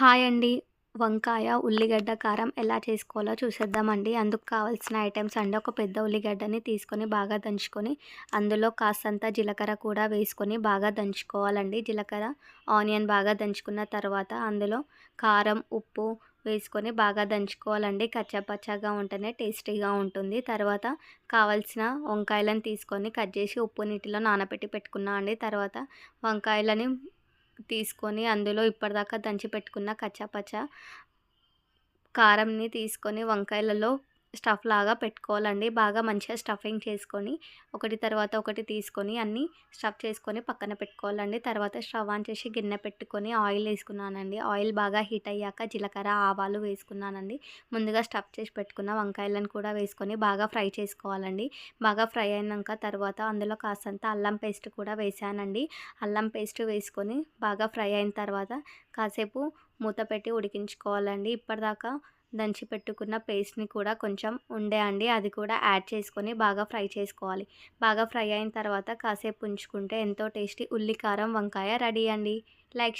Hi అండి. వంకాయ, ఉల్లిగడ్డ కారం ఎలా చేసుకోవాలో చూసేద్దామండి. అందుకు కావాల్సిన ఐటెమ్స్ అండి. ఒక పెద్ద ఉల్లిగడ్డని తీసుకొని బాగా దంచుకొని, అందులో కాస్తంత జీలకర్ర కూడా వేసుకొని బాగా దంచుకోవాలండి. జీలకర్ర, ఆనియన్ బాగా దంచుకున్న తర్వాత అందులో కారం, ఉప్పు వేసుకొని బాగా దంచుకోవాలండి. కచ్చాపచ్చాగా ఉంటేనే టేస్టీగా ఉంటుంది. తర్వాత కావాల్సిన వంకాయలను తీసుకొని కట్ చేసి ఉప్పు నీటిలో నానబెట్టి పెట్టుకున్నా అండి. తర్వాత వంకాయలని తీసుకొని అందులో ఇప్పటిదాకా దంచి పెట్టుకున్న కచ్చాపచ్చా కారంని తీసుకొని వంకాయలలో స్టఫ్ లాగా పెట్టుకోవాలండి. బాగా మంచిగా స్టఫింగ్ చేసుకొని ఒకటి తర్వాత ఒకటి తీసుకొని అన్నీ స్టఫ్ చేసుకొని పక్కన పెట్టుకోవాలండి. తర్వాత స్టవ్ ఆన్ చేసి గిన్నె పెట్టుకొని ఆయిల్ వేసుకున్నానండి. ఆయిల్ బాగా హీట్ అయ్యాక జీలకర్ర, ఆవాలు వేసుకున్నానండి. ముందుగా స్టఫ్ చేసి పెట్టుకున్న వంకాయలను కూడా వేసుకొని బాగా ఫ్రై చేసుకోవాలండి. బాగా ఫ్రై అయినాక తర్వాత అందులో కాస్తంత అల్లం పేస్ట్ కూడా వేసానండి. అల్లం పేస్ట్ వేసుకొని బాగా ఫ్రై అయిన తర్వాత కాసేపు మూత పెట్టి ఉడికించుకోవాలండి. ఇప్పటిదాకా దంచి పెట్టుకున్న పేస్ట్‌ని కూడా కొంచెం ఉండే అండి. అది కూడా యాడ్ చేసుకొని బాగా ఫ్రై చేసుకోవాలి. బాగా ఫ్రై అయిన తర్వాత కాసేపు ఉంచుకుంటే ఎంతో టేస్టీ ఉల్లి కారం వంకాయ రెడీ అండి. లైక్